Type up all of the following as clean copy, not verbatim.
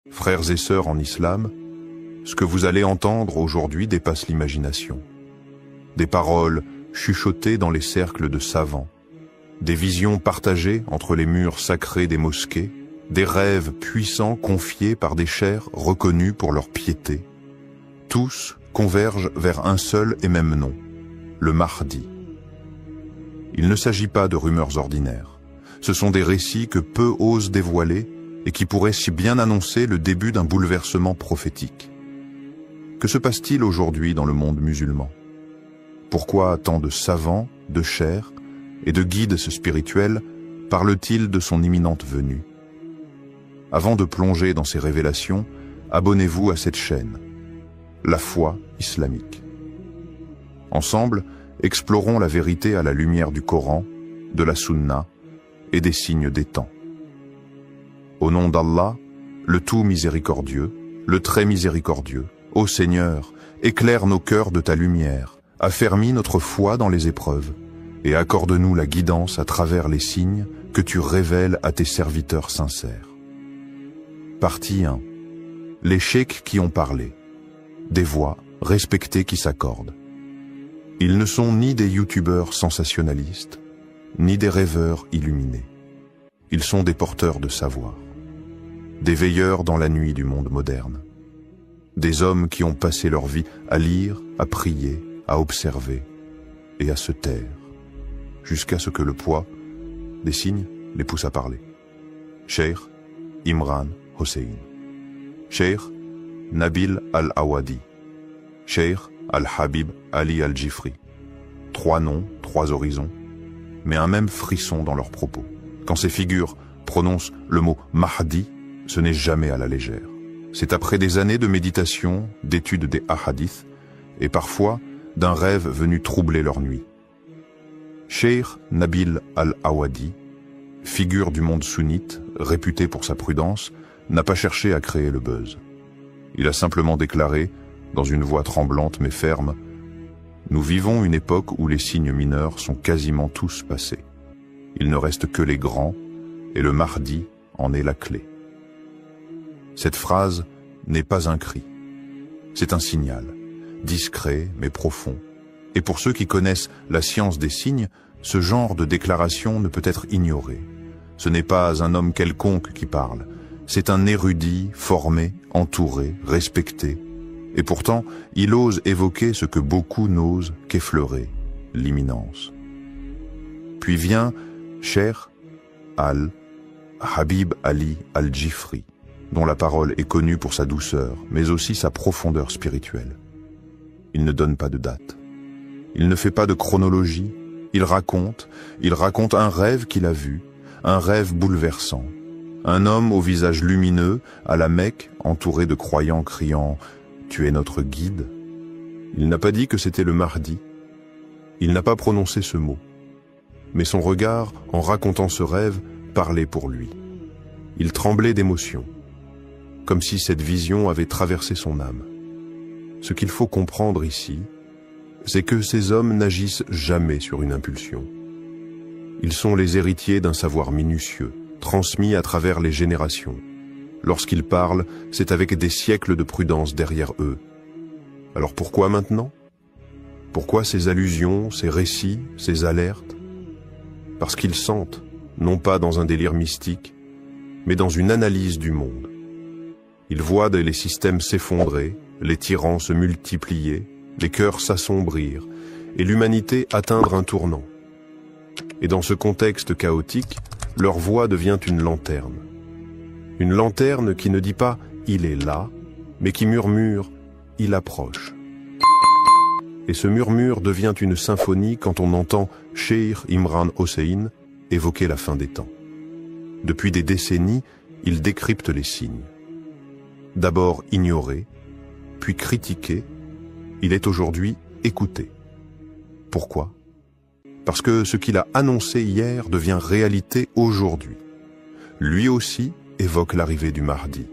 Frères et sœurs en islam, ce que vous allez entendre aujourd'hui dépasse l'imagination. Des paroles chuchotées dans les cercles de savants, des visions partagées entre les murs sacrés des mosquées, des rêves puissants confiés par des chers reconnus pour leur piété. Tous convergent vers un seul et même nom, le Mahdi. Il ne s'agit pas de rumeurs ordinaires. Ce sont des récits que peu osent dévoiler et qui pourraient si bien annoncer le début d'un bouleversement prophétique. Que se passe-t-il aujourd'hui dans le monde musulman? Pourquoi tant de savants, de chers et de guides spirituels parlent-ils de son imminente venue? Avant de plonger dans ces révélations, abonnez-vous à cette chaîne, La Foi Islamique. Ensemble, explorons la vérité à la lumière du Coran, de la Sunna et des signes des temps. Au nom d'Allah, le tout miséricordieux, le très miséricordieux, ô Seigneur, éclaire nos cœurs de ta lumière, affermis notre foi dans les épreuves, et accorde-nous la guidance à travers les signes que tu révèles à tes serviteurs sincères. Partie 1. Les cheikhs qui ont parlé. Des voix respectées qui s'accordent. Ils ne sont ni des youtubeurs sensationnalistes, ni des rêveurs illuminés. Ils sont des porteurs de savoir, des veilleurs dans la nuit du monde moderne, des hommes qui ont passé leur vie à lire, à prier, à observer et à se taire, jusqu'à ce que le poids des signes les pousse à parler. Cheikh Imran Hossein, Cheikh Nabil Al-Awadi, Cheikh Al-Habib Ali Al-Jifri. 3 noms, 3 horizons, mais un même frisson dans leurs propos. Quand ces figures prononcent le mot Mahdi, ce n'est jamais à la légère. C'est après des années de méditation, d'étude des hadiths, et parfois d'un rêve venu troubler leur nuit. Cheikh Nabil Al-Awadi, figure du monde sunnite, réputé pour sa prudence, n'a pas cherché à créer le buzz. Il a simplement déclaré, dans une voix tremblante mais ferme, « Nous vivons une époque où les signes mineurs sont quasiment tous passés. Il ne reste que les grands, et le Mahdi en est la clé. » Cette phrase n'est pas un cri. C'est un signal, discret mais profond. Et pour ceux qui connaissent la science des signes, ce genre de déclaration ne peut être ignoré. Ce n'est pas un homme quelconque qui parle. C'est un érudit, formé, entouré, respecté. Et pourtant, il ose évoquer ce que beaucoup n'osent qu'effleurer, l'imminence. Puis vient Cheikh Al-Habib Ali Al-Jifri, dont la parole est connue pour sa douceur, mais aussi sa profondeur spirituelle. Il ne donne pas de date. Il ne fait pas de chronologie. Il raconte un rêve qu'il a vu, un rêve bouleversant. Un homme au visage lumineux, à la Mecque, entouré de croyants criant « Tu es notre guide ». Il n'a pas dit que c'était le Mahdi. Il n'a pas prononcé ce mot. Mais son regard, en racontant ce rêve, parlait pour lui. Il tremblait d'émotion, comme si cette vision avait traversé son âme. Ce qu'il faut comprendre ici, c'est que ces hommes n'agissent jamais sur une impulsion. Ils sont les héritiers d'un savoir minutieux, transmis à travers les générations. Lorsqu'ils parlent, c'est avec des siècles de prudence derrière eux. Alors pourquoi maintenant? Pourquoi ces allusions, ces récits, ces alertes? Parce qu'ils sentent, non pas dans un délire mystique, mais dans une analyse du monde. Ils voient les systèmes s'effondrer, les tyrans se multiplier, les cœurs s'assombrir, et l'humanité atteindre un tournant. Et dans ce contexte chaotique, leur voix devient une lanterne. Une lanterne qui ne dit pas « il est là », mais qui murmure « il approche ». Et ce murmure devient une symphonie quand on entend Cheikh Imran Hossein évoquer la fin des temps. Depuis des décennies, il décrypte les signes. D'abord ignoré, puis critiqué, il est aujourd'hui écouté. Pourquoi? Parce que ce qu'il a annoncé hier devient réalité aujourd'hui. Lui aussi évoque l'arrivée du Mahdi.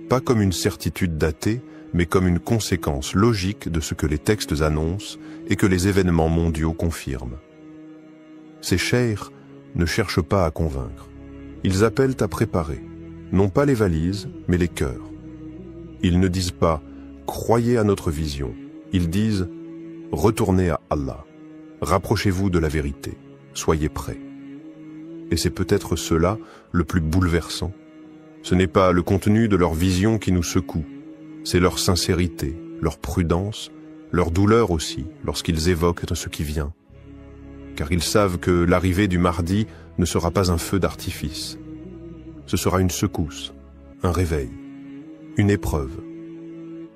Pas comme une certitude datée, mais comme une conséquence logique de ce que les textes annoncent et que les événements mondiaux confirment. Ces cheikhs ne cherchent pas à convaincre. Ils appellent à préparer. non pas les valises, mais les cœurs. Ils ne disent pas « croyez à notre vision », ils disent « retournez à Allah, rapprochez-vous de la vérité, soyez prêts ». Et c'est peut-être cela le plus bouleversant. Ce n'est pas le contenu de leur vision qui nous secoue, c'est leur sincérité, leur prudence, leur douleur aussi, lorsqu'ils évoquent ce qui vient. Car ils savent que l'arrivée du Mahdi ne sera pas un feu d'artifice. Ce sera une secousse, un réveil, une épreuve.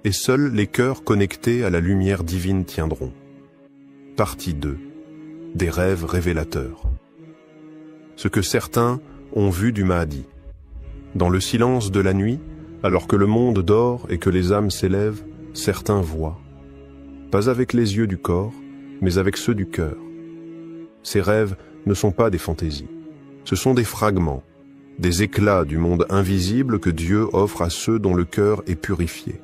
Et seuls les cœurs connectés à la lumière divine tiendront. Partie 2. Des rêves révélateurs. Ce que certains ont vu du Mahdi. Dans le silence de la nuit, alors que le monde dort et que les âmes s'élèvent, certains voient. Pas avec les yeux du corps, mais avec ceux du cœur. Ces rêves ne sont pas des fantaisies. Ce sont des fragments, des éclats du monde invisible que Dieu offre à ceux dont le cœur est purifié.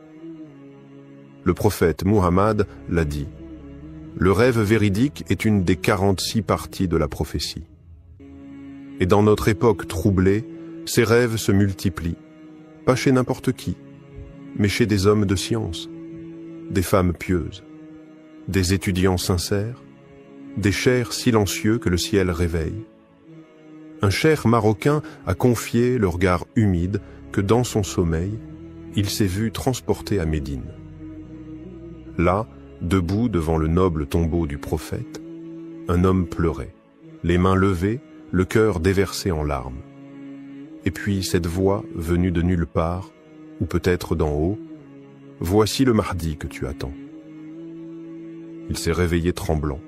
Le prophète Muhammad l'a dit. Le rêve véridique est une des 46 parties de la prophétie. Et dans notre époque troublée, ces rêves se multiplient, pas chez n'importe qui, mais chez des hommes de science, des femmes pieuses, des étudiants sincères, des chers silencieux que le ciel réveille. Un cheikh marocain a confié le regard humide que dans son sommeil, il s'est vu transporté à Médine. Là, debout devant le noble tombeau du prophète, un homme pleurait, les mains levées, le cœur déversé en larmes. Et puis cette voix venue de nulle part, ou peut-être d'en haut, « Voici le Mahdi que tu attends ». Il s'est réveillé tremblant.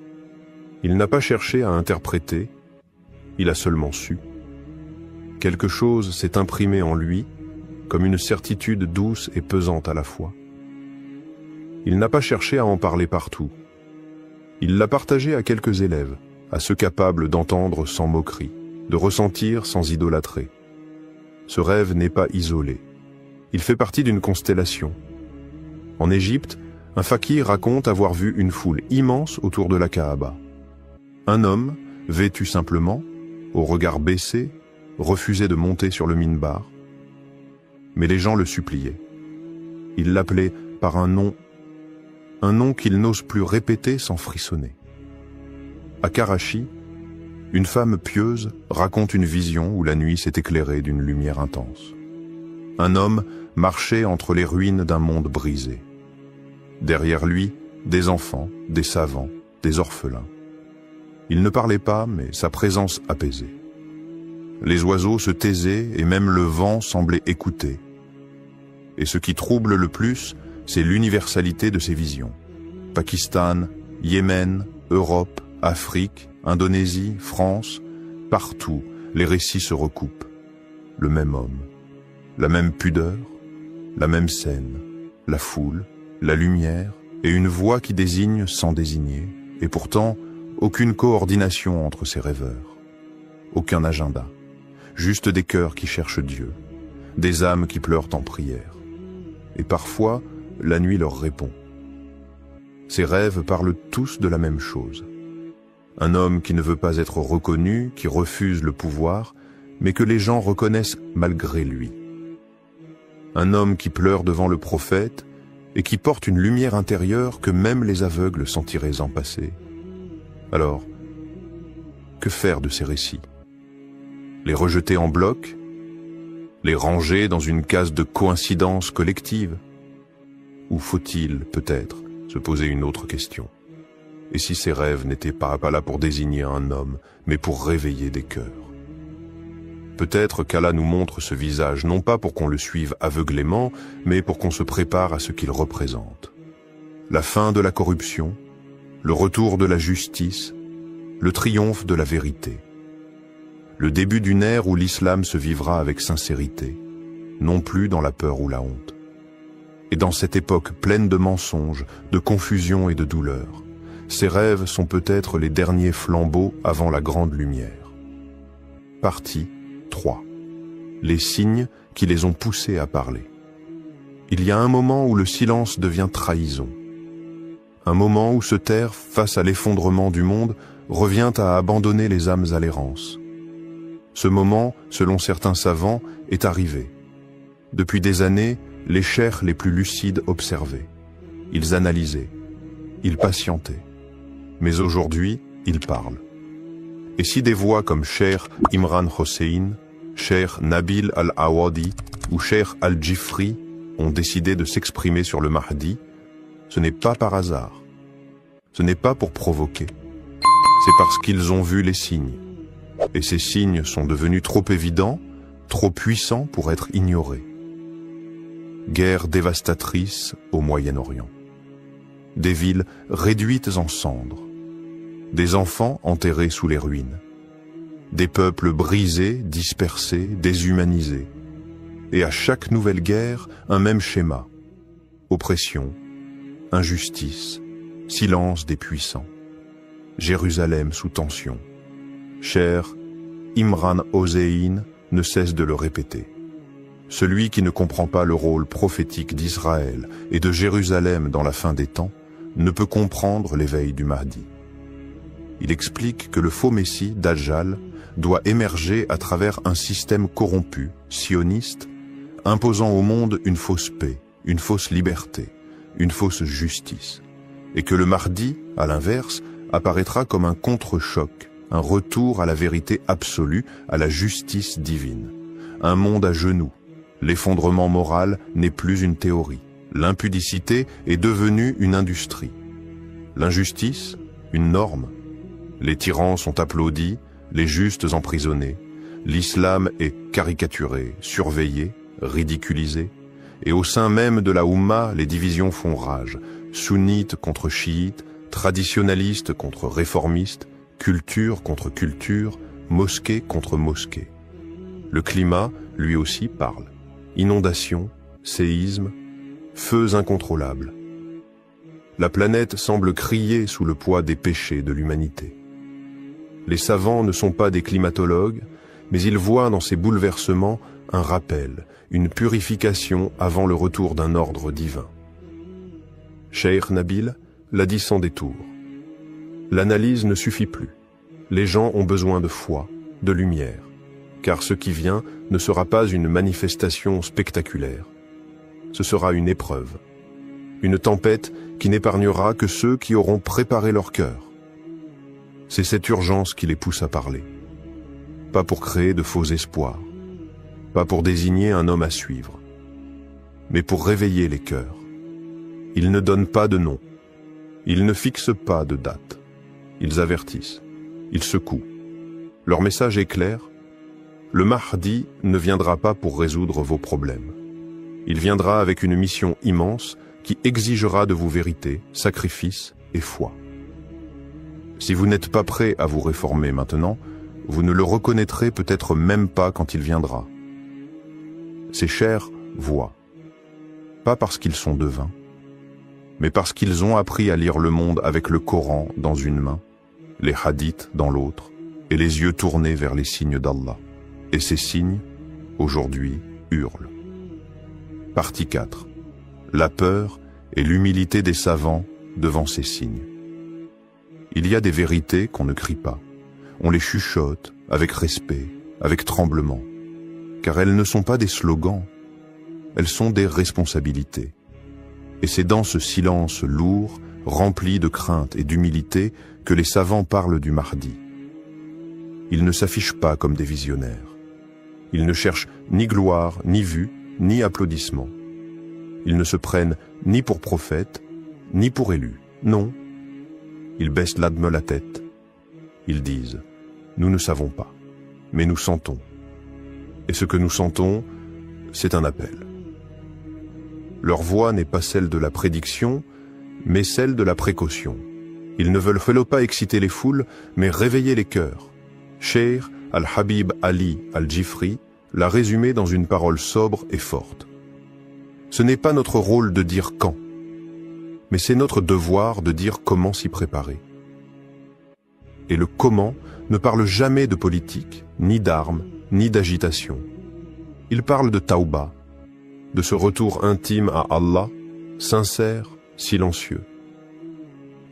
Il n'a pas cherché à interpréter, il a seulement su. Quelque chose s'est imprimé en lui, comme une certitude douce et pesante à la fois. Il n'a pas cherché à en parler partout. Il l'a partagé à quelques élèves, à ceux capables d'entendre sans moquerie, de ressentir sans idolâtrer. Ce rêve n'est pas isolé. Il fait partie d'une constellation. En Égypte, un fakir raconte avoir vu une foule immense autour de la Kaaba. Un homme, vêtu simplement, au regard baissé, refusait de monter sur le minbar. Mais les gens le suppliaient. Ils l'appelaient par un nom qu'il n'ose plus répéter sans frissonner. À Karachi, une femme pieuse raconte une vision où la nuit s'est éclairée d'une lumière intense. Un homme marchait entre les ruines d'un monde brisé. Derrière lui, des enfants, des savants, des orphelins. Il ne parlait pas, mais sa présence apaisait. Les oiseaux se taisaient et même le vent semblait écouter. Et ce qui trouble le plus, c'est l'universalité de ces visions. Pakistan, Yémen, Europe, Afrique, Indonésie, France, partout, les récits se recoupent. Le même homme, la même pudeur, la même scène, la foule, la lumière et une voix qui désigne sans désigner, et pourtant aucune coordination entre ces rêveurs, aucun agenda, juste des cœurs qui cherchent Dieu, des âmes qui pleurent en prière. Et parfois, la nuit leur répond. Ces rêves parlent tous de la même chose. Un homme qui ne veut pas être reconnu, qui refuse le pouvoir, mais que les gens reconnaissent malgré lui. Un homme qui pleure devant le prophète et qui porte une lumière intérieure que même les aveugles sentiraient en passer. Alors, que faire de ces récits? Les rejeter en bloc? Les ranger dans une case de coïncidence collective? Ou faut-il, peut-être, se poser une autre question? Et si ces rêves n'étaient pas là pour désigner un homme, mais pour réveiller des cœurs? Peut-être qu'Allah nous montre ce visage, non pas pour qu'on le suive aveuglément, mais pour qu'on se prépare à ce qu'il représente. La fin de la corruption, le retour de la justice, le triomphe de la vérité. Le début d'une ère où l'islam se vivra avec sincérité, non plus dans la peur ou la honte. Et dans cette époque pleine de mensonges, de confusion et de douleur, ces rêves sont peut-être les derniers flambeaux avant la grande lumière. Partie 3. Les signes qui les ont poussés à parler. Il y a un moment où le silence devient trahison. Un moment où se taire face à l'effondrement du monde revient à abandonner les âmes à l'errance. Ce moment, selon certains savants, est arrivé. Depuis des années, les cheikhs les plus lucides observaient. Ils analysaient. Ils patientaient. Mais aujourd'hui, ils parlent. Et si des voix comme Cheikh Imran Hossein, Cheikh Nabil Al-Awadi ou Cheikh Al-Jifri ont décidé de s'exprimer sur le Mahdi, ce n'est pas par hasard. Ce n'est pas pour provoquer. C'est parce qu'ils ont vu les signes. Et ces signes sont devenus trop évidents, trop puissants pour être ignorés. Guerre dévastatrice au Moyen-Orient. Des villes réduites en cendres. Des enfants enterrés sous les ruines. Des peuples brisés, dispersés, déshumanisés. Et à chaque nouvelle guerre, un même schéma. Oppression, injustice, silence des puissants. Jérusalem sous tension. Cheikh Imran Hossein ne cesse de le répéter. Celui qui ne comprend pas le rôle prophétique d'Israël et de Jérusalem dans la fin des temps ne peut comprendre l'éveil du Mahdi. Il explique que le faux Messie, Dajjal, doit émerger à travers un système corrompu, sioniste, imposant au monde une fausse paix, une fausse liberté, une fausse justice, et que le Mahdi, à l'inverse, apparaîtra comme un contre-choc, un retour à la vérité absolue, à la justice divine. Un monde à genoux. L'effondrement moral n'est plus une théorie. L'impudicité est devenue une industrie. L'injustice, une norme. Les tyrans sont applaudis, les justes emprisonnés. L'islam est caricaturé, surveillé, ridiculisé. Et au sein même de la Oumma, les divisions font rage. Sunnites contre chiites, traditionnalistes contre réformistes, culture contre culture, mosquée contre mosquée. Le climat, lui aussi, parle. Inondations, séismes, feux incontrôlables. La planète semble crier sous le poids des péchés de l'humanité. Les savants ne sont pas des climatologues, mais ils voient dans ces bouleversements un rappel, une purification avant le retour d'un ordre divin. Cheikh Nabil l'a dit sans détour. L'analyse ne suffit plus. Les gens ont besoin de foi, de lumière, car ce qui vient ne sera pas une manifestation spectaculaire. Ce sera une épreuve, une tempête qui n'épargnera que ceux qui auront préparé leur cœur. C'est cette urgence qui les pousse à parler. Pas pour créer de faux espoirs, pas pour désigner un homme à suivre, mais pour réveiller les cœurs. Ils ne donnent pas de nom, ils ne fixent pas de date, ils avertissent, ils secouent. Leur message est clair, le Mahdi ne viendra pas pour résoudre vos problèmes. Il viendra avec une mission immense qui exigera de vous vérité, sacrifice et foi. Si vous n'êtes pas prêt à vous réformer maintenant, vous ne le reconnaîtrez peut-être même pas quand il viendra. Ces chers voient, pas parce qu'ils sont devins, mais parce qu'ils ont appris à lire le monde avec le Coran dans une main, les hadiths dans l'autre, et les yeux tournés vers les signes d'Allah. Et ces signes, aujourd'hui, hurlent. Partie 4. La peur et l'humilité des savants devant ces signes. Il y a des vérités qu'on ne crie pas. On les chuchote avec respect, avec tremblement, car elles ne sont pas des slogans, elles sont des responsabilités. Et c'est dans ce silence lourd, rempli de crainte et d'humilité, que les savants parlent du Mahdi. Ils ne s'affichent pas comme des visionnaires. Ils ne cherchent ni gloire, ni vue, ni applaudissements. Ils ne se prennent ni pour prophètes, ni pour élus. Non. Ils baissent l'adme la tête. Ils disent, nous ne savons pas, mais nous sentons. Et ce que nous sentons, c'est un appel. Leur voix n'est pas celle de la prédiction, mais celle de la précaution. Ils ne veulent pas exciter les foules, mais réveiller les cœurs. Cheikh Al-Habib Ali Al-Jifri l'a résumé dans une parole sobre et forte. Ce n'est pas notre rôle de dire quand, mais c'est notre devoir de dire comment s'y préparer. Et le comment ne parle jamais de politique, ni d'armes, ni d'agitation. Il parle de tauba, de ce retour intime à Allah, sincère, silencieux.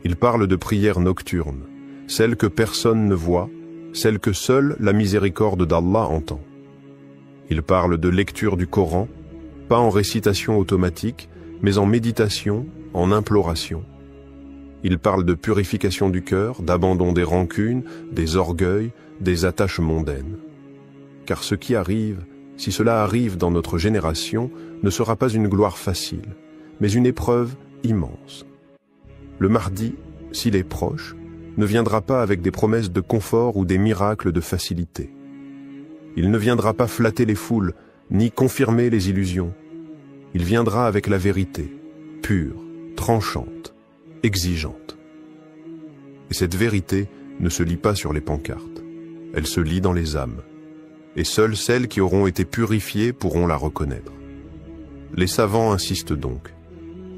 Il parle de prières nocturnes, celles que personne ne voit, celles que seule la miséricorde d'Allah entend. Il parle de lecture du Coran, pas en récitation automatique, mais en méditation, en imploration. Il parle de purification du cœur, d'abandon des rancunes, des orgueils, des attaches mondaines. Car ce qui arrive, si cela arrive dans notre génération, ne sera pas une gloire facile, mais une épreuve immense. Le Mahdi, s'il est proche, ne viendra pas avec des promesses de confort ou des miracles de facilité. Il ne viendra pas flatter les foules, ni confirmer les illusions. Il viendra avec la vérité, pure, tranchante, exigeante. Et cette vérité ne se lit pas sur les pancartes, elle se lit dans les âmes. Et seules celles qui auront été purifiées pourront la reconnaître. Les savants insistent donc.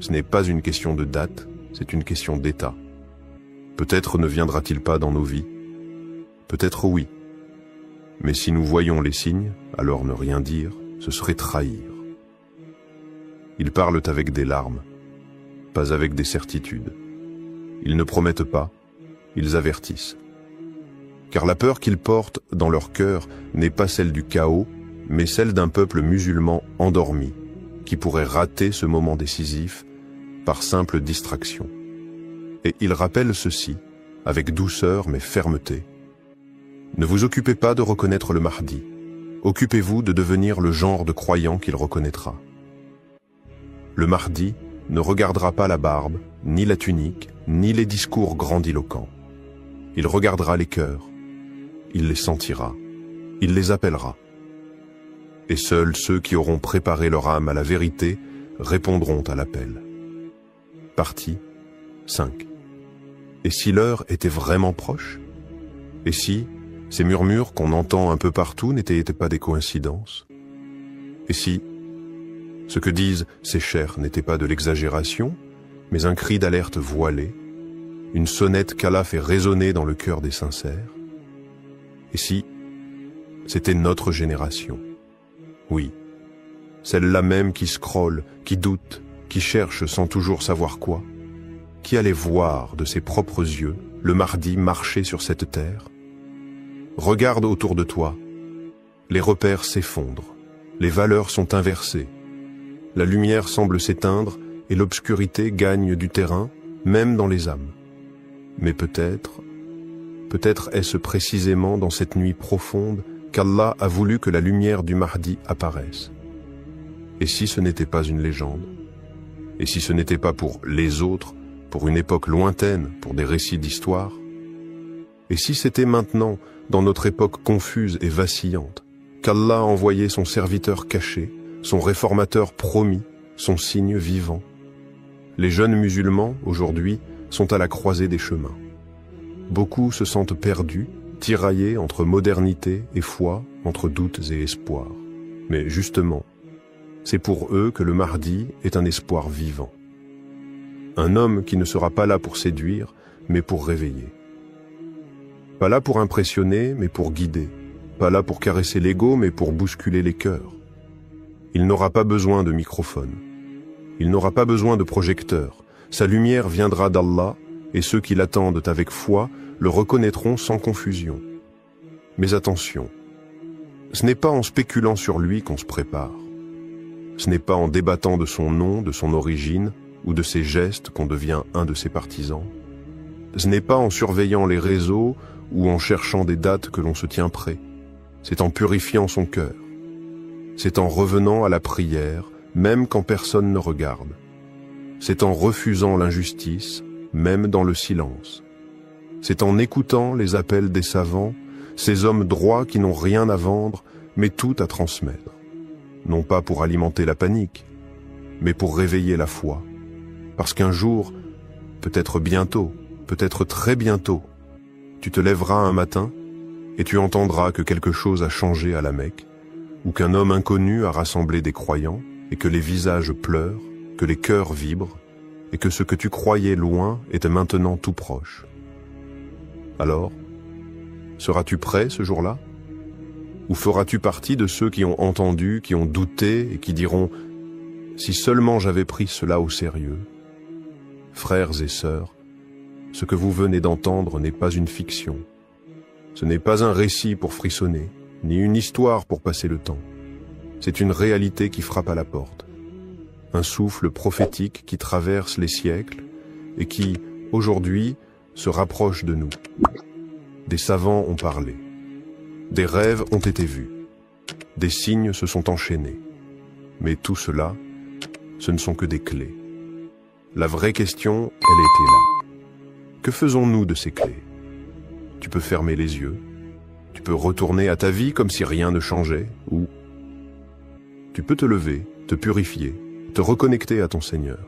Ce n'est pas une question de date, c'est une question d'état. Peut-être ne viendra-t-il pas dans nos vies. Peut-être oui. Mais si nous voyons les signes, alors ne rien dire, ce serait trahir. Ils parlent avec des larmes, pas avec des certitudes. Ils ne promettent pas, ils avertissent. Car la peur qu'ils portent dans leur cœur n'est pas celle du chaos, mais celle d'un peuple musulman endormi, qui pourrait rater ce moment décisif par simple distraction. Et ils rappellent ceci, avec douceur mais fermeté. Ne vous occupez pas de reconnaître le Mahdi, occupez-vous de devenir le genre de croyant qu'il reconnaîtra. Le Mahdi ne regardera pas la barbe, ni la tunique, ni les discours grandiloquents. Il regardera les cœurs. Il les sentira, il les appellera. Et seuls ceux qui auront préparé leur âme à la vérité répondront à l'appel. Partie 5. Et si l'heure était vraiment proche? Et si ces murmures qu'on entend un peu partout n'étaient pas des coïncidences? Et si ce que disent ces chers n'était pas de l'exagération, mais un cri d'alerte voilé, une sonnette qu'Allah fait résonner dans le cœur des sincères? Et si c'était notre génération? Oui, celle-là même qui scrolle, qui doute, qui cherche sans toujours savoir quoi, qui allait voir de ses propres yeux le Mahdi marcher sur cette terre? Regarde autour de toi, les repères s'effondrent, les valeurs sont inversées, la lumière semble s'éteindre et l'obscurité gagne du terrain, même dans les âmes. Mais peut-être est-ce précisément dans cette nuit profonde qu'Allah a voulu que la lumière du Mahdi apparaisse. Et si ce n'était pas une légende? Et si ce n'était pas pour les autres, pour une époque lointaine, pour des récits d'histoire? Et si c'était maintenant, dans notre époque confuse et vacillante, qu'Allah a envoyé son serviteur caché, son réformateur promis, son signe vivant? Les jeunes musulmans, aujourd'hui, sont à la croisée des chemins. Beaucoup se sentent perdus, tiraillés entre modernité et foi, entre doutes et espoirs. Mais justement, c'est pour eux que le Mahdi est un espoir vivant. Un homme qui ne sera pas là pour séduire, mais pour réveiller. Pas là pour impressionner, mais pour guider. Pas là pour caresser l'ego, mais pour bousculer les cœurs. Il n'aura pas besoin de microphone. Il n'aura pas besoin de projecteur. Sa lumière viendra d'Allah, et ceux qui l'attendent avec foi le reconnaîtront sans confusion. Mais attention, ce n'est pas en spéculant sur lui qu'on se prépare. Ce n'est pas en débattant de son nom, de son origine, ou de ses gestes qu'on devient un de ses partisans. Ce n'est pas en surveillant les réseaux ou en cherchant des dates que l'on se tient prêt. C'est en purifiant son cœur. C'est en revenant à la prière, même quand personne ne regarde. C'est en refusant l'injustice, même dans le silence. C'est en écoutant les appels des savants, ces hommes droits qui n'ont rien à vendre, mais tout à transmettre. Non pas pour alimenter la panique, mais pour réveiller la foi. Parce qu'un jour, peut-être bientôt, peut-être très bientôt, tu te lèveras un matin et tu entendras que quelque chose a changé à la Mecque, ou qu'un homme inconnu a rassemblé des croyants, et que les visages pleurent, que les cœurs vibrent, et que ce que tu croyais loin était maintenant tout proche. Alors, seras-tu prêt ce jour-là? Ou feras-tu partie de ceux qui ont entendu, qui ont douté et qui diront « Si seulement j'avais pris cela au sérieux ». Frères et sœurs, ce que vous venez d'entendre n'est pas une fiction. Ce n'est pas un récit pour frissonner, ni une histoire pour passer le temps. C'est une réalité qui frappe à la porte. un souffle prophétique qui traverse les siècles et qui, aujourd'hui, se rapproche de nous. Des savants ont parlé, des rêves ont été vus, des signes se sont enchaînés. Mais tout cela, ce ne sont que des clés. La vraie question, elle était là. Que faisons-nous de ces clés? Tu peux fermer les yeux, tu peux retourner à ta vie comme si rien ne changeait, ou tu peux te lever, te purifier, te reconnecter à ton Seigneur.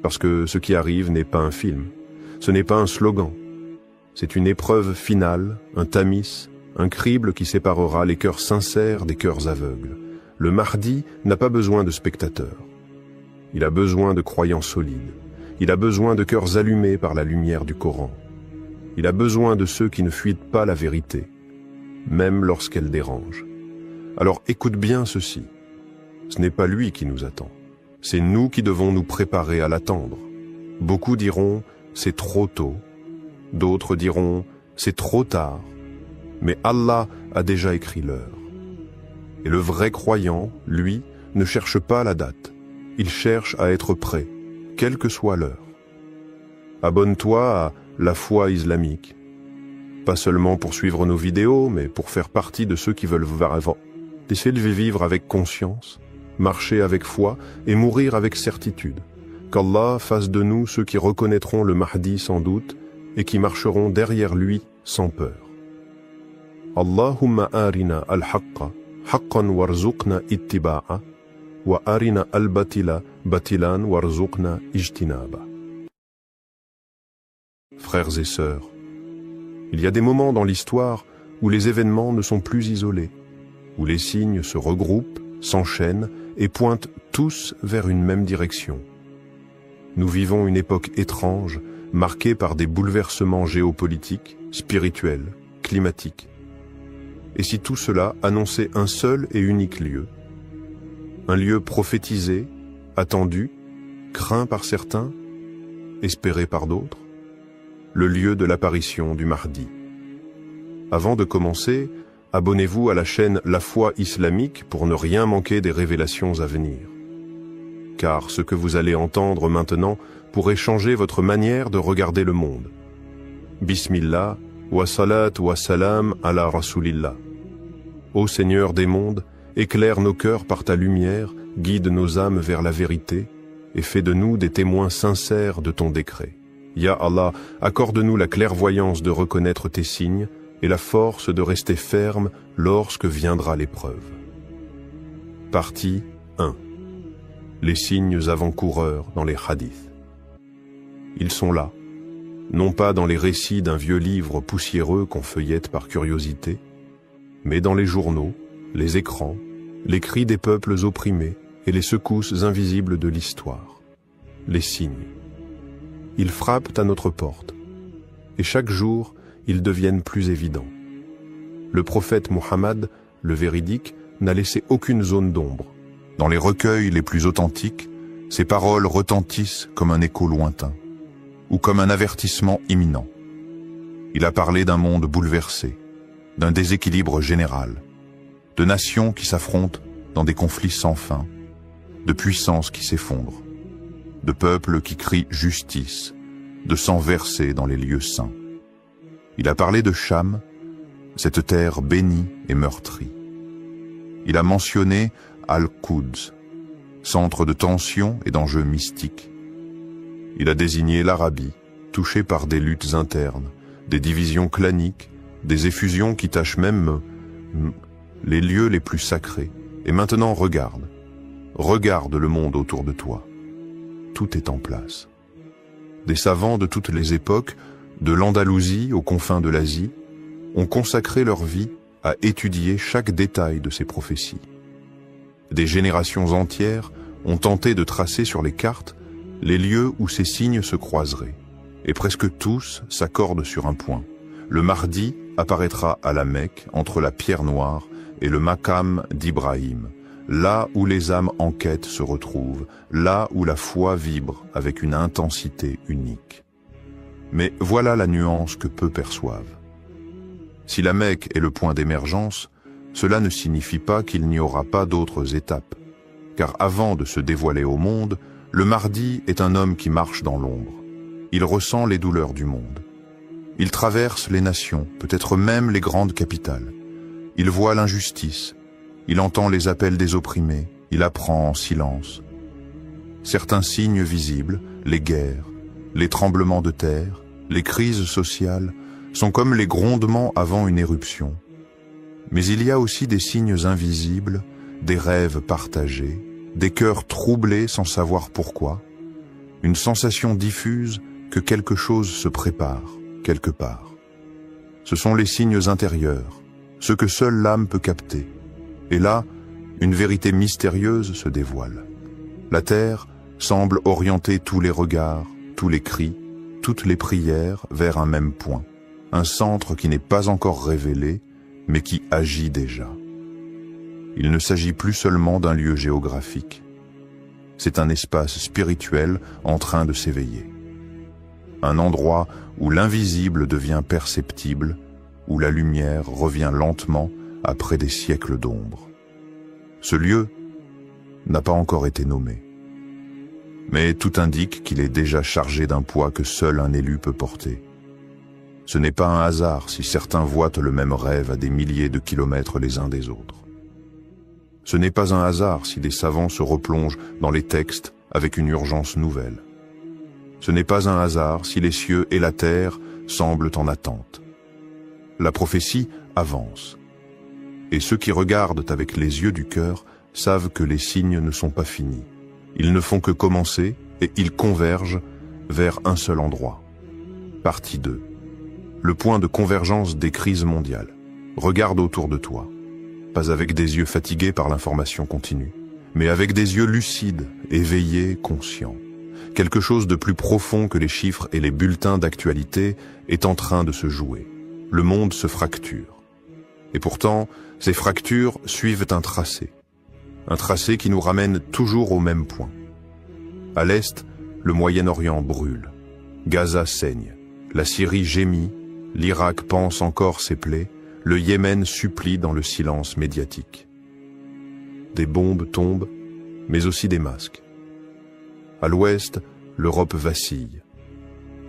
Parce que ce qui arrive n'est pas un film, ce n'est pas un slogan, c'est une épreuve finale, un tamis, un crible qui séparera les cœurs sincères des cœurs aveugles. Le Mahdi n'a pas besoin de spectateurs. Il a besoin de croyants solides. Il a besoin de cœurs allumés par la lumière du Coran. Il a besoin de ceux qui ne fuient pas la vérité, même lorsqu'elle dérange. Alors écoute bien ceci. Ce n'est pas lui qui nous attend. C'est nous qui devons nous préparer à l'attendre. Beaucoup diront « c'est trop tôt ». D'autres diront « c'est trop tard ». Mais Allah a déjà écrit l'heure. Et le vrai croyant, lui, ne cherche pas la date. Il cherche à être prêt, quelle que soit l'heure. Abonne-toi à la foi islamique. Pas seulement pour suivre nos vidéos, mais pour faire partie de ceux qui veulent vivre avec conscience, marcher avec foi et mourir avec certitude. Qu'Allah fasse de nous ceux qui reconnaîtront le Mahdi sans doute et qui marcheront derrière lui sans peur. Allahumma arina al-haqqa haqqan warzuqna ittiba'a wa arina al-batila batilan warzuqna ijtinaba. Frères et sœurs, il y a des moments dans l'histoire où les événements ne sont plus isolés, où les signes se regroupent, s'enchaînent et pointent tous vers une même direction. Nous vivons une époque étrange, marquée par des bouleversements géopolitiques, spirituels, climatiques. Et si tout cela annonçait un seul et unique lieu, un lieu prophétisé, attendu, craint par certains, espéré par d'autres, le lieu de l'apparition du Mahdi. Avant de commencer, abonnez-vous à la chaîne La Foi Islamique pour ne rien manquer des révélations à venir. Car ce que vous allez entendre maintenant pourrait changer votre manière de regarder le monde. Bismillah, wa salat wa salam ala rasulillah. Ô Seigneur des mondes, éclaire nos cœurs par ta lumière, guide nos âmes vers la vérité, et fais de nous des témoins sincères de ton décret. Ya Allah, accorde-nous la clairvoyance de reconnaître tes signes, et la force de rester ferme lorsque viendra l'épreuve. Partie 1. Les signes avant-coureurs dans les hadiths. Ils sont là, non pas dans les récits d'un vieux livre poussiéreux qu'on feuillette par curiosité, mais dans les journaux, les écrans, les cris des peuples opprimés et les secousses invisibles de l'histoire. Les signes. Ils frappent à notre porte, et chaque jour, ils deviennent plus évidents. Le prophète Mohammed, le véridique, n'a laissé aucune zone d'ombre. Dans les recueils les plus authentiques, ses paroles retentissent comme un écho lointain, ou comme un avertissement imminent. Il a parlé d'un monde bouleversé, d'un déséquilibre général, de nations qui s'affrontent dans des conflits sans fin, de puissances qui s'effondrent, de peuples qui crient justice, de sang versé dans les lieux saints. Il a parlé de Cham, cette terre bénie et meurtrie. Il a mentionné Al-Quds, centre de tensions et d'enjeux mystiques. Il a désigné l'Arabie, touchée par des luttes internes, des divisions claniques, des effusions qui tachent même les lieux les plus sacrés. Et maintenant regarde le monde autour de toi. Tout est en place. Des savants de toutes les époques, de l'Andalousie aux confins de l'Asie, ont consacré leur vie à étudier chaque détail de ces prophéties. Des générations entières ont tenté de tracer sur les cartes les lieux où ces signes se croiseraient, et presque tous s'accordent sur un point. Le Mahdi apparaîtra à la Mecque entre la pierre noire et le Maqam d'Ibrahim, là où les âmes en quête se retrouvent, là où la foi vibre avec une intensité unique. Mais voilà la nuance que peu perçoivent. Si la Mecque est le point d'émergence, cela ne signifie pas qu'il n'y aura pas d'autres étapes. car avant de se dévoiler au monde, le Mahdi est un homme qui marche dans l'ombre. Il ressent les douleurs du monde. Il traverse les nations, peut-être même les grandes capitales. Il voit l'injustice, il entend les appels des opprimés, il apprend en silence. Certains signes visibles, les guerres, les tremblements de terre, les crises sociales, sont comme les grondements avant une éruption. Mais il y a aussi des signes invisibles, des rêves partagés, des cœurs troublés sans savoir pourquoi, une sensation diffuse que quelque chose se prépare, quelque part. Ce sont les signes intérieurs, ceux que seule l'âme peut capter. Et là, une vérité mystérieuse se dévoile. La terre semble orienter tous les regards, tous les cris, toutes les prières vers un même point, un centre qui n'est pas encore révélé, mais qui agit déjà. Il ne s'agit plus seulement d'un lieu géographique. C'est un espace spirituel en train de s'éveiller. Un endroit où l'invisible devient perceptible, où la lumière revient lentement après des siècles d'ombre. Ce lieu n'a pas encore été nommé. Mais tout indique qu'il est déjà chargé d'un poids que seul un élu peut porter. Ce n'est pas un hasard si certains voient le même rêve à des milliers de kilomètres les uns des autres. Ce n'est pas un hasard si des savants se replongent dans les textes avec une urgence nouvelle. Ce n'est pas un hasard si les cieux et la terre semblent en attente. La prophétie avance. Et ceux qui regardent avec les yeux du cœur savent que les signes ne sont pas finis. Ils ne font que commencer et ils convergent vers un seul endroit. Partie 2. Le point de convergence des crises mondiales. Regarde autour de toi. Pas avec des yeux fatigués par l'information continue, mais avec des yeux lucides, éveillés, conscients. Quelque chose de plus profond que les chiffres et les bulletins d'actualité est en train de se jouer. Le monde se fracture. Et pourtant, ces fractures suivent un tracé. Un tracé qui nous ramène toujours au même point. À l'est, le Moyen-Orient brûle. Gaza saigne. La Syrie gémit. L'Irak pense encore ses plaies. Le Yémen supplie dans le silence médiatique. Des bombes tombent, mais aussi des masques. À l'ouest, l'Europe vacille.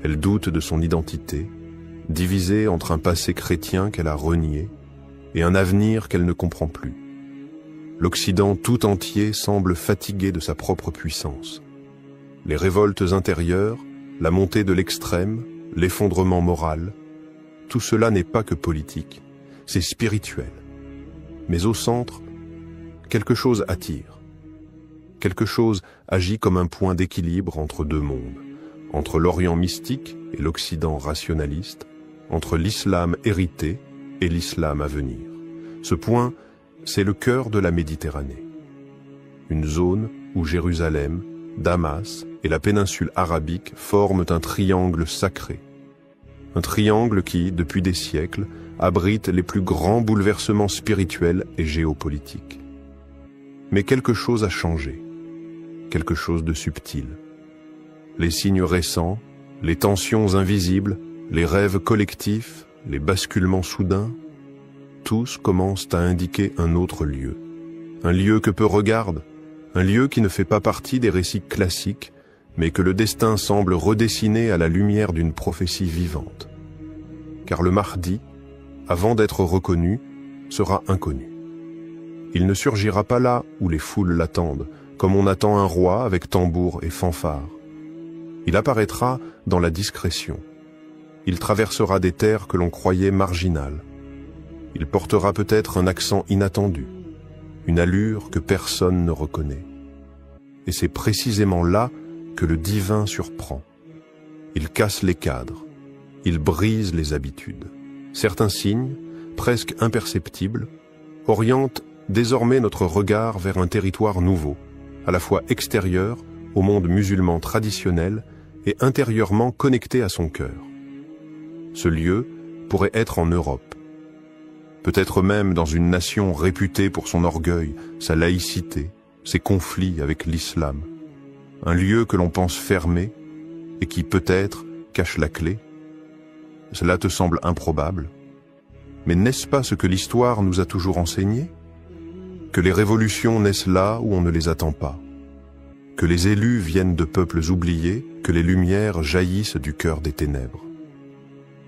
Elle doute de son identité, divisée entre un passé chrétien qu'elle a renié et un avenir qu'elle ne comprend plus. L'Occident tout entier semble fatigué de sa propre puissance. Les révoltes intérieures, la montée de l'extrême, l'effondrement moral, tout cela n'est pas que politique, c'est spirituel. Mais au centre, quelque chose attire. Quelque chose agit comme un point d'équilibre entre deux mondes, entre l'Orient mystique et l'Occident rationaliste, entre l'islam hérité et l'islam à venir. Ce point, c'est le cœur de la Méditerranée. Une zone où Jérusalem, Damas et la péninsule arabique forment un triangle sacré. Un triangle qui, depuis des siècles, abrite les plus grands bouleversements spirituels et géopolitiques. Mais quelque chose a changé, quelque chose de subtil. Les signes récents, les tensions invisibles, les rêves collectifs, les basculements soudains, tous commencent à indiquer un autre lieu. Un lieu que peu regardent, un lieu qui ne fait pas partie des récits classiques, mais que le destin semble redessiner à la lumière d'une prophétie vivante. Car le Mahdi, avant d'être reconnu, sera inconnu. Il ne surgira pas là où les foules l'attendent, comme on attend un roi avec tambour et fanfare. Il apparaîtra dans la discrétion. Il traversera des terres que l'on croyait marginales. Il portera peut-être un accent inattendu, une allure que personne ne reconnaît. Et c'est précisément là que le divin surprend. Il casse les cadres, il brise les habitudes. Certains signes, presque imperceptibles, orientent désormais notre regard vers un territoire nouveau, à la fois extérieur au monde musulman traditionnel et intérieurement connecté à son cœur. Ce lieu pourrait être en Europe, peut-être même dans une nation réputée pour son orgueil, sa laïcité, ses conflits avec l'islam. Un lieu que l'on pense fermé et qui peut-être cache la clé. Cela te semble improbable, mais n'est-ce pas ce que l'histoire nous a toujours enseigné? que les révolutions naissent là où on ne les attend pas, que les élus viennent de peuples oubliés, que les lumières jaillissent du cœur des ténèbres.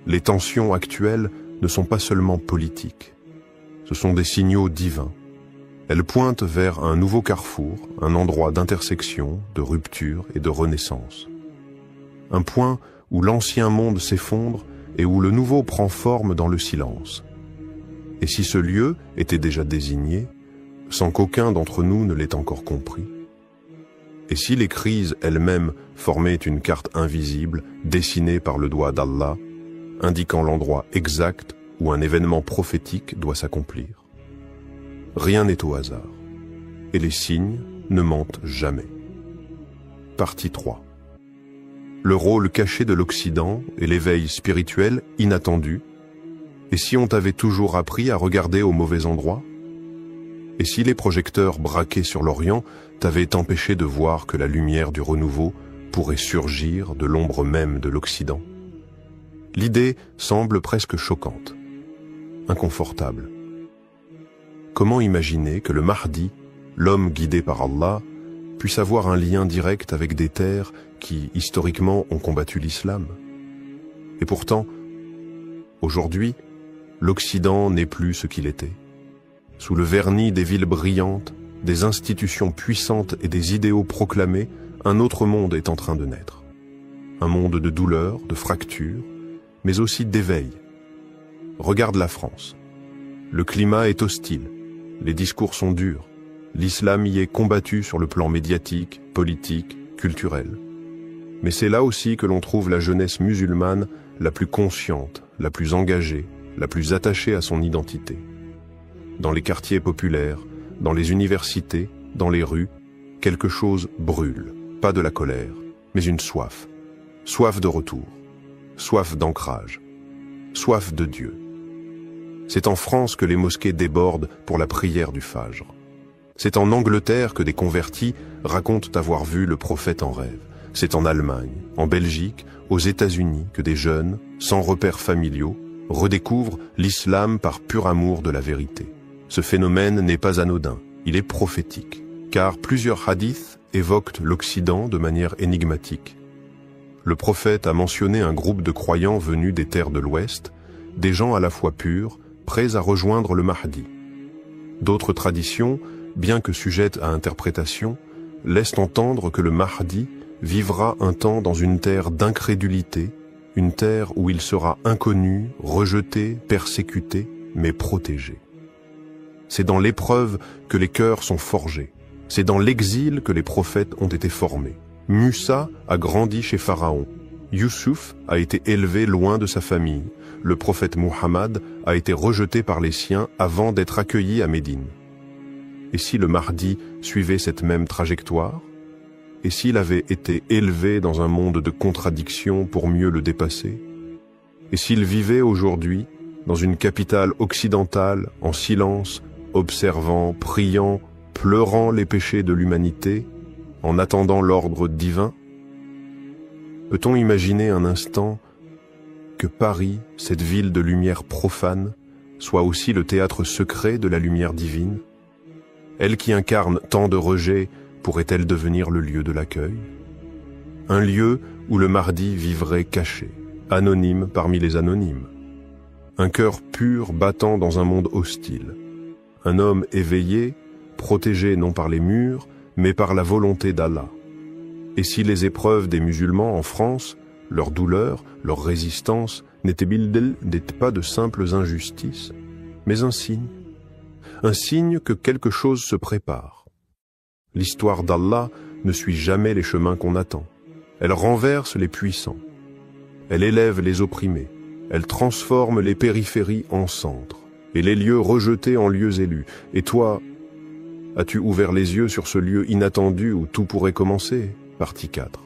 Les tensions actuelles ne sont pas seulement politiques, ce sont des signaux divins. Elles pointent vers un nouveau carrefour, un endroit d'intersection, de rupture et de renaissance. Un point où l'ancien monde s'effondre et où le nouveau prend forme dans le silence. Et si ce lieu était déjà désigné, sans qu'aucun d'entre nous ne l'ait encore compris? Et si les crises elles-mêmes formaient une carte invisible, dessinée par le doigt d'Allah, indiquant l'endroit exact où un événement prophétique doit s'accomplir? Rien n'est au hasard, et les signes ne mentent jamais. Partie 3. Le rôle caché de l'Occident et l'éveil spirituel inattendu. Et si on t'avait toujours appris à regarder au mauvais endroit? Et si les projecteurs braqués sur l'Orient t'avaient empêché de voir que la lumière du renouveau pourrait surgir de l'ombre même de l'Occident? L'idée semble presque choquante, inconfortable. Comment imaginer que le Mahdi, l'homme guidé par Allah, puisse avoir un lien direct avec des terres qui, historiquement, ont combattu l'islam? Et pourtant, aujourd'hui, l'Occident n'est plus ce qu'il était. Sous le vernis des villes brillantes, des institutions puissantes et des idéaux proclamés, un autre monde est en train de naître. Un monde de douleur, de fractures, mais aussi d'éveil. Regarde la France. Le climat est hostile, les discours sont durs, l'islam y est combattu sur le plan médiatique, politique, culturel. Mais c'est là aussi que l'on trouve la jeunesse musulmane la plus consciente, la plus engagée, la plus attachée à son identité. Dans les quartiers populaires, dans les universités, dans les rues, quelque chose brûle, pas de la colère, mais une soif. Soif de retour, soif d'ancrage, soif de Dieu. C'est en France que les mosquées débordent pour la prière du Fajr. C'est en Angleterre que des convertis racontent avoir vu le prophète en rêve. C'est en Allemagne, en Belgique, aux États-Unis que des jeunes, sans repères familiaux, redécouvrent l'islam par pur amour de la vérité. Ce phénomène n'est pas anodin, il est prophétique, car plusieurs hadiths évoquent l'Occident de manière énigmatique. Le prophète a mentionné un groupe de croyants venus des terres de l'Ouest, des gens à la fois purs, prêts à rejoindre le Mahdi. D'autres traditions, bien que sujettes à interprétation, laissent entendre que le Mahdi vivra un temps dans une terre d'incrédulité, une terre où il sera inconnu, rejeté, persécuté, mais protégé. C'est dans l'épreuve que les cœurs sont forgés. C'est dans l'exil que les prophètes ont été formés. Musa a grandi chez Pharaon. Youssouf a été élevé loin de sa famille. Le prophète Muhammad a été rejeté par les siens avant d'être accueilli à Médine. Et si le Mahdi suivait cette même trajectoire? Et s'il avait été élevé dans un monde de contradictions pour mieux le dépasser? Et s'il vivait aujourd'hui dans une capitale occidentale en silence, observant, priant, pleurant les péchés de l'humanité, en attendant l'ordre divin? Peut-on imaginer un instant que Paris, cette ville de lumière profane, soit aussi le théâtre secret de la lumière divine? Elle qui incarne tant de rejets, pourrait-elle devenir le lieu de l'accueil? Un lieu où le Mahdi vivrait caché, anonyme parmi les anonymes. Un cœur pur battant dans un monde hostile. Un homme éveillé, protégé non par les murs, mais par la volonté d'Allah. Et si les épreuves des musulmans en France, leur douleur, leur résistance, n'étaient pas de simples injustices, mais un signe que quelque chose se prépare. L'histoire d'Allah ne suit jamais les chemins qu'on attend. Elle renverse les puissants. Elle élève les opprimés. Elle transforme les périphéries en centres, et les lieux rejetés en lieux élus. Et toi, as-tu ouvert les yeux sur ce lieu inattendu où tout pourrait commencer? Partie 4.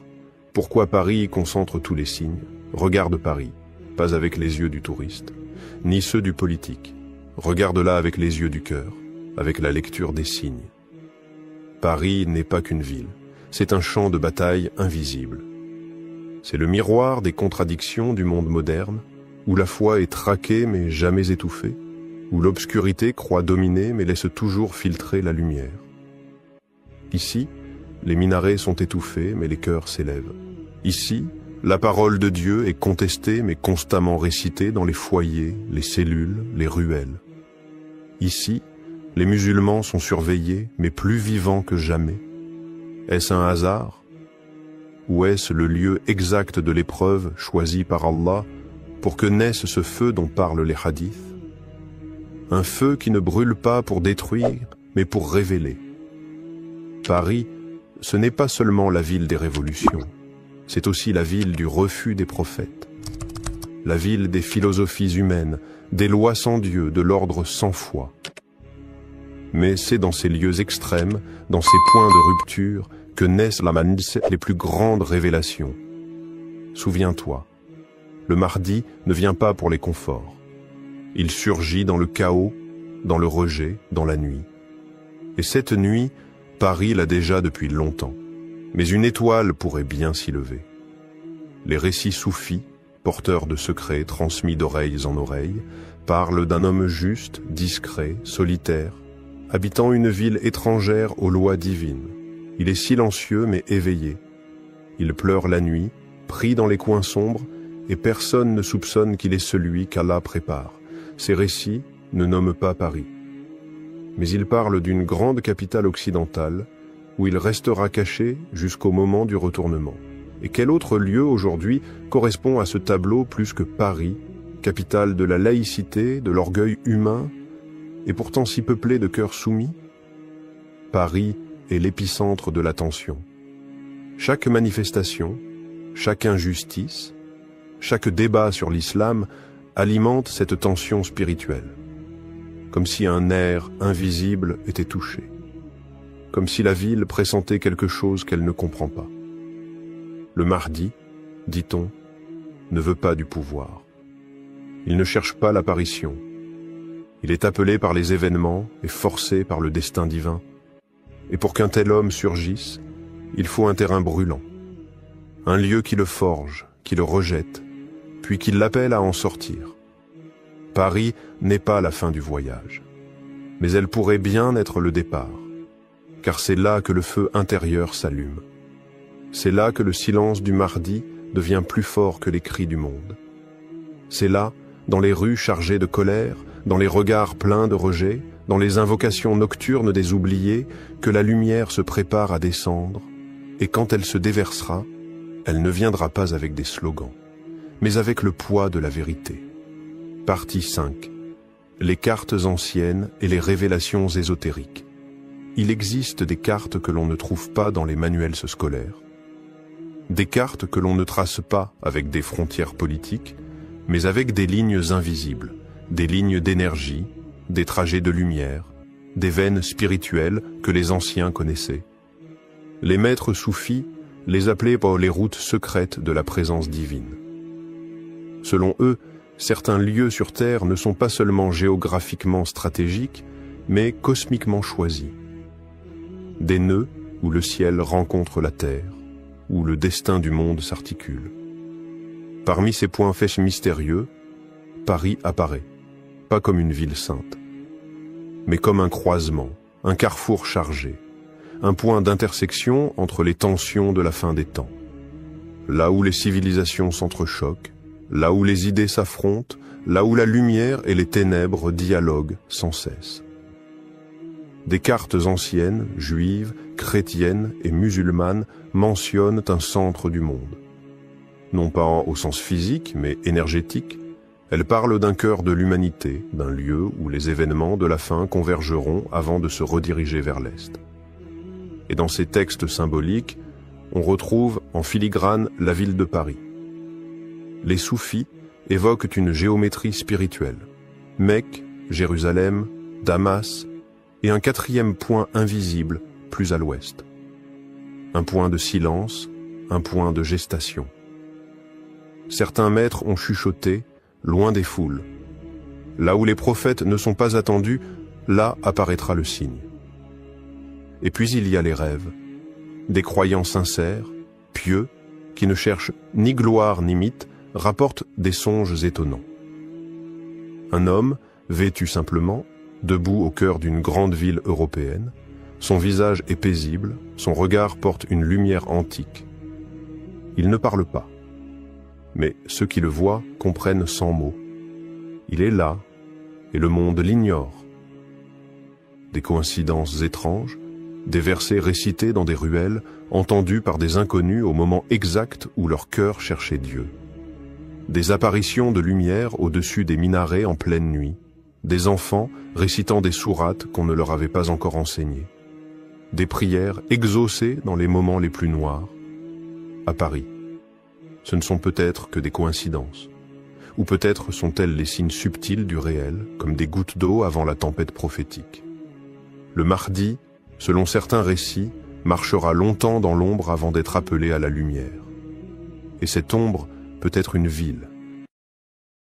Pourquoi Paris concentre tous les signes? Regarde Paris, pas avec les yeux du touriste, ni ceux du politique. Regarde-la avec les yeux du cœur, avec la lecture des signes. Paris n'est pas qu'une ville, c'est un champ de bataille invisible. C'est le miroir des contradictions du monde moderne, où la foi est traquée mais jamais étouffée, où l'obscurité croit dominer mais laisse toujours filtrer la lumière. Ici, les minarets sont étouffés mais les cœurs s'élèvent. Ici, la parole de Dieu est contestée mais constamment récitée dans les foyers, les cellules, les ruelles. Ici, les musulmans sont surveillés mais plus vivants que jamais. Est-ce un hasard? Ou est-ce le lieu exact de l'épreuve choisi par Allah pour que naisse ce feu dont parlent les hadiths? Un feu qui ne brûle pas pour détruire, mais pour révéler. Paris, ce n'est pas seulement la ville des révolutions, c'est aussi la ville du refus des prophètes, la ville des philosophies humaines, des lois sans Dieu, de l'ordre sans foi. Mais c'est dans ces lieux extrêmes, dans ces points de rupture, que naissent les plus grandes révélations. Souviens-toi, le Mahdi ne vient pas pour les conforts. Il surgit dans le chaos, dans le rejet, dans la nuit. Et cette nuit, Paris l'a déjà depuis longtemps. Mais une étoile pourrait bien s'y lever. Les récits soufis, porteurs de secrets transmis d'oreilles en oreilles, parlent d'un homme juste, discret, solitaire, habitant une ville étrangère aux lois divines. Il est silencieux mais éveillé. Il pleure la nuit, pris dans les coins sombres, et personne ne soupçonne qu'il est celui qu'Allah prépare. Ces récits ne nomment pas Paris. Mais ils parlent d'une grande capitale occidentale, où il restera caché jusqu'au moment du retournement. Et quel autre lieu aujourd'hui correspond à ce tableau plus que Paris, capitale de la laïcité, de l'orgueil humain, et pourtant si peuplée de cœurs soumis? Paris est l'épicentre de la tension. Chaque manifestation, chaque injustice, chaque débat sur l'islam alimente cette tension spirituelle, comme si un nerf invisible était touché, comme si la ville pressentait quelque chose qu'elle ne comprend pas. Le Mahdi, dit-on, ne veut pas du pouvoir. Il ne cherche pas l'apparition. Il est appelé par les événements et forcé par le destin divin. Et pour qu'un tel homme surgisse, il faut un terrain brûlant, un lieu qui le forge, qui le rejette, puis qui l'appelle à en sortir. Paris n'est pas la fin du voyage, mais elle pourrait bien être le départ, car c'est là que le feu intérieur s'allume. C'est là que le silence du Mahdi devient plus fort que les cris du monde. C'est là, dans les rues chargées de colère, dans les regards pleins de rejet, dans les invocations nocturnes des oubliés, que la lumière se prépare à descendre, et quand elle se déversera, elle ne viendra pas avec des slogans, mais avec le poids de la vérité. Partie 5. Les cartes anciennes et les révélations ésotériques. Il existe des cartes que l'on ne trouve pas dans les manuels scolaires, des cartes que l'on ne trace pas avec des frontières politiques, mais avec des lignes invisibles, des lignes d'énergie, des trajets de lumière, des veines spirituelles que les anciens connaissaient. Les maîtres soufis les appelaient par les routes secrètes de la présence divine. Selon eux, certains lieux sur Terre ne sont pas seulement géographiquement stratégiques, mais cosmiquement choisis. Des nœuds où le ciel rencontre la Terre, où le destin du monde s'articule. Parmi ces points faits mystérieux, Paris apparaît, pas comme une ville sainte, mais comme un croisement, un carrefour chargé, un point d'intersection entre les tensions de la fin des temps. Là où les civilisations s'entrechoquent, là où les idées s'affrontent, là où la lumière et les ténèbres dialoguent sans cesse. Des cartes anciennes, juives, chrétiennes et musulmanes mentionnent un centre du monde. Non pas au sens physique, mais énergétique, elles parlent d'un cœur de l'humanité, d'un lieu où les événements de la fin convergeront avant de se rediriger vers l'Est. Et dans ces textes symboliques, on retrouve en filigrane la ville de Paris. Les soufis évoquent une géométrie spirituelle. Mecque, Jérusalem, Damas, et un quatrième point invisible plus à l'ouest. Un point de silence, un point de gestation. Certains maîtres ont chuchoté, loin des foules. Là où les prophètes ne sont pas attendus, là apparaîtra le signe. Et puis il y a les rêves, des croyants sincères, pieux, qui ne cherchent ni gloire ni mythe, rapportent des songes étonnants. Un homme, vêtu simplement, debout au cœur d'une grande ville européenne. Son visage est paisible, son regard porte une lumière antique. Il ne parle pas, mais ceux qui le voient comprennent sans mots. Il est là, et le monde l'ignore. Des coïncidences étranges, des versets récités dans des ruelles, entendus par des inconnus au moment exact où leur cœur cherchait Dieu. Des apparitions de lumière au-dessus des minarets en pleine nuit, des enfants récitant des sourates qu'on ne leur avait pas encore enseignées, des prières exaucées dans les moments les plus noirs. À Paris, ce ne sont peut-être que des coïncidences, ou peut-être sont-elles les signes subtils du réel, comme des gouttes d'eau avant la tempête prophétique. Le Mahdi, selon certains récits, marchera longtemps dans l'ombre avant d'être appelé à la lumière. Et cette ombre peut être une ville,